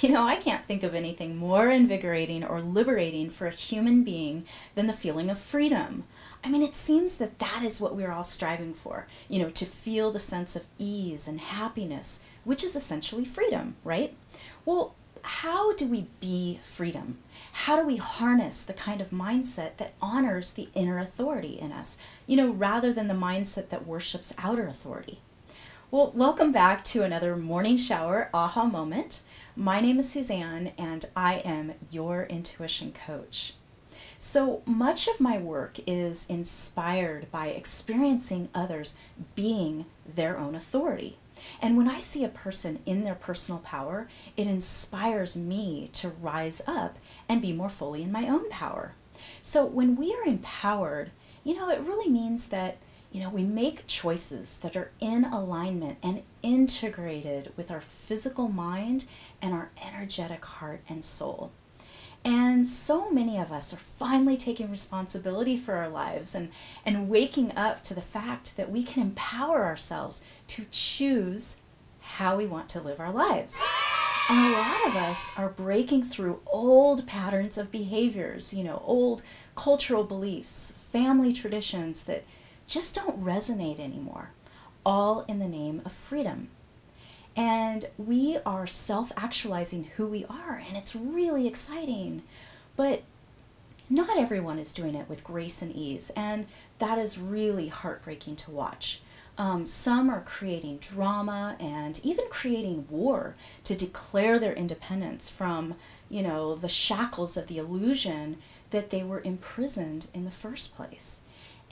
I can't think of anything more invigorating or liberating for a human being than the feeling of freedom. I mean, it seems that that is what we're all striving for, to feel the sense of ease and happiness, which is essentially freedom, right? Well, how do we be freedom? How do we harness the kind of mindset that honors the inner authority in us, rather than the mindset that worships outer authority? Well, welcome back to another morning shower aha moment. My name is Suzanne, and I am your intuition coach. So much of my work is inspired by experiencing others being their own authority. And when I see a person in their personal power, it inspires me to rise up and be more fully in my own power. So when we are empowered, it really means that we make choices that are in alignment and integrated with our physical mind and our energetic heart and soul. And so many of us are finally taking responsibility for our lives and waking up to the fact that we can empower ourselves to choose how we want to live our lives. And a lot of us are breaking through old patterns of behaviors, old cultural beliefs, family traditions that just don't resonate anymore, all in the name of freedom. And we are self-actualizing who we are, and it's really exciting. But not everyone is doing it with grace and ease, and that is really heartbreaking to watch. Some are creating drama and even creating war to declare their independence from, the shackles of the illusion that they were imprisoned in the first place.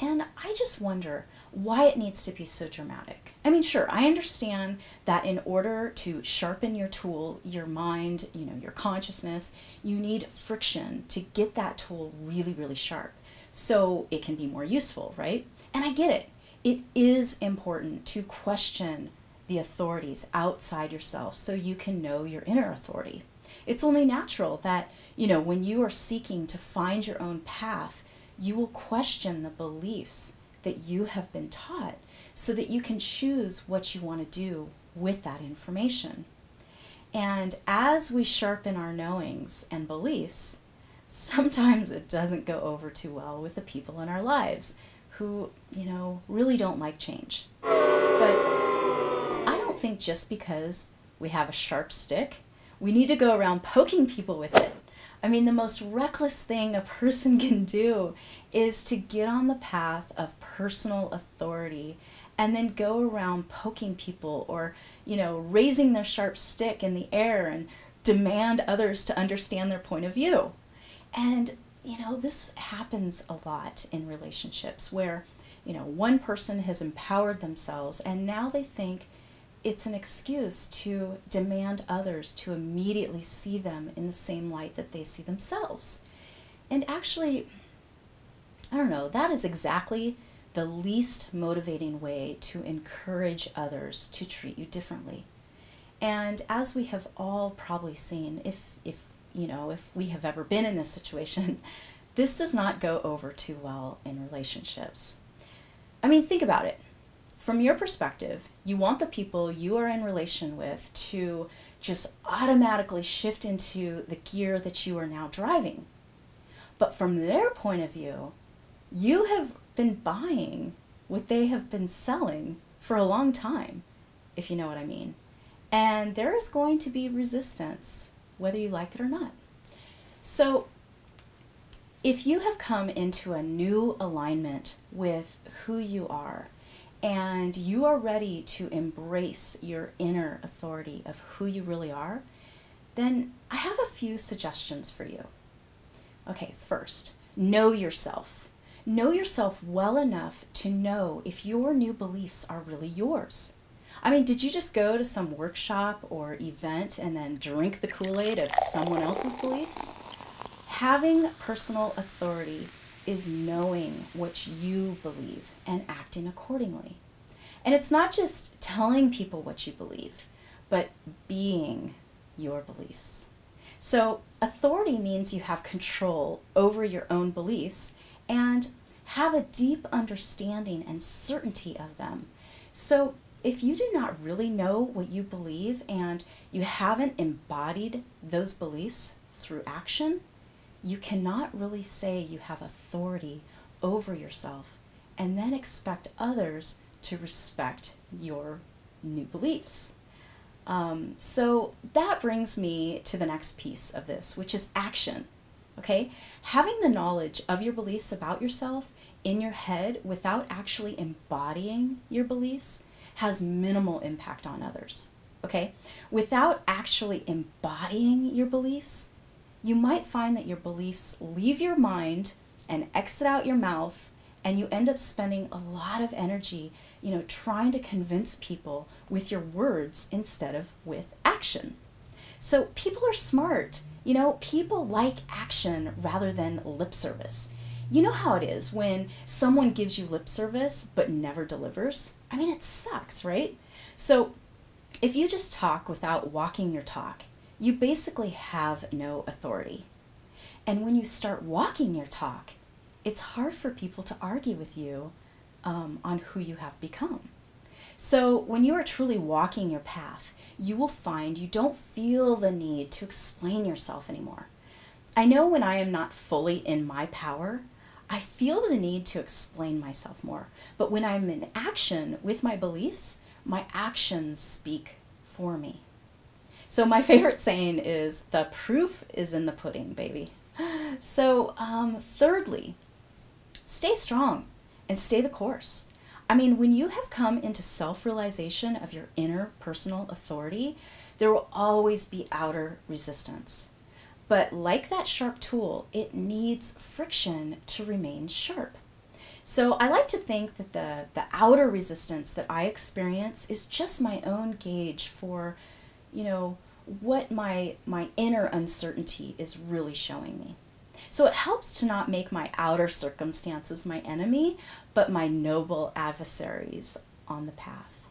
And I just wonder why it needs to be so dramatic. I mean, sure, I understand that in order to sharpen your tool, your mind, your consciousness, you need friction to get that tool really, really sharp so it can be more useful, right? And I get it. It is important to question the authorities outside yourself so you can know your inner authority. It's only natural that, when you are seeking to find your own path, you will question the beliefs that you have been taught so that you can choose what you want to do with that information. And as we sharpen our knowings and beliefs, sometimes it doesn't go over too well with the people in our lives who, really don't like change. But I don't think just because we have a sharp stick, we need to go around poking people with it. I mean, the most reckless thing a person can do is to get on the path of personal authority and then go around poking people or, raising their sharp stick in the air and demand others to understand their point of view. And, this happens a lot in relationships where, one person has empowered themselves and now they think it's an excuse to demand others to immediately see them in the same light that they see themselves. And actually, I don't know, that is exactly the least motivating way to encourage others to treat you differently. And as we have all probably seen, if we have ever been in this situation, this does not go over too well in relationships. I mean, think about it. From your perspective, you want the people you are in relation with to just automatically shift into the gear that you are now driving. But from their point of view, you have been buying what they have been selling for a long time, if you know what I mean. And there is going to be resistance, whether you like it or not. So if you have come into a new alignment with who you are, and you are ready to embrace your inner authority of who you really are, then I have a few suggestions for you. Okay, first, know yourself. Know yourself well enough to know if your new beliefs are really yours. I mean, did you just go to some workshop or event and then drink the Kool-Aid of someone else's beliefs? Having personal authority is knowing what you believe and acting accordingly. And it's not just telling people what you believe, but being your beliefs. So authority means you have control over your own beliefs and have a deep understanding and certainty of them. So if you do not really know what you believe and you haven't embodied those beliefs through action, you cannot really say you have authority over yourself and then expect others to respect your new beliefs. So that brings me to the next piece of this, which is action. Okay? Having the knowledge of your beliefs about yourself in your head without actually embodying your beliefs has minimal impact on others. Okay? Without actually embodying your beliefs, you might find that your beliefs leave your mind and exit out your mouth, and you end up spending a lot of energy, trying to convince people with your words instead of with action. So people are smart. People like action rather than lip service. You know how it is when someone gives you lip service but never delivers? I mean, it sucks, right? So if you just talk without walking your talk, you basically have no authority. And when you start walking your talk, it's hard for people to argue with you on who you have become. So when you are truly walking your path, you will find you don't feel the need to explain yourself anymore. I know when I am not fully in my power, I feel the need to explain myself more. But when I'm in action with my beliefs, my actions speak for me. So my favorite saying is, the proof is in the pudding, baby. So thirdly, stay strong and stay the course. I mean, when you have come into self-realization of your inner personal authority, there will always be outer resistance. But like that sharp tool, it needs friction to remain sharp. So I like to think that the outer resistance that I experience is just my own gauge for, what my inner uncertainty is really showing me. So it helps to not make my outer circumstances my enemy, but my noble adversaries on the path.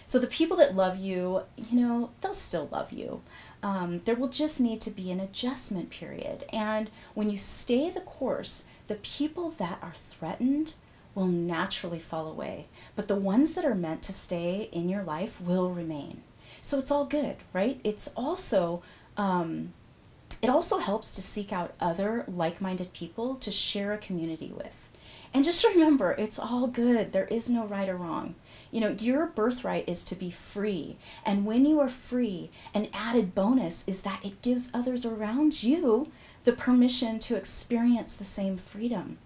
So the people that love you, they'll still love you. There will just need to be an adjustment period. And when you stay the course, the people that are threatened will naturally fall away. But the ones that are meant to stay in your life will remain. So it's all good, right? It also helps to seek out other like-minded people to share a community with. And just remember, it's all good. There is no right or wrong. Your birthright is to be free. And when you are free, an added bonus is that it gives others around you the permission to experience the same freedom.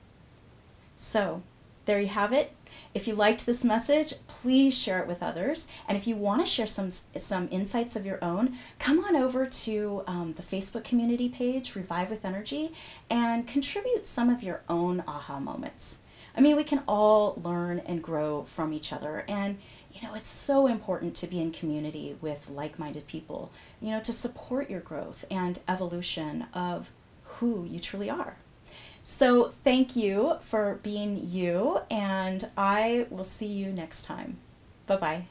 So, there you have it. If you liked this message, please share it with others. And if you want to share some insights of your own, come on over to the Facebook community page, Revive with Energy, and contribute some of your own aha moments. I mean, we can all learn and grow from each other. And, it's so important to be in community with like-minded people, to support your growth and evolution of who you truly are. So thank you for being you, and I will see you next time. Bye-bye.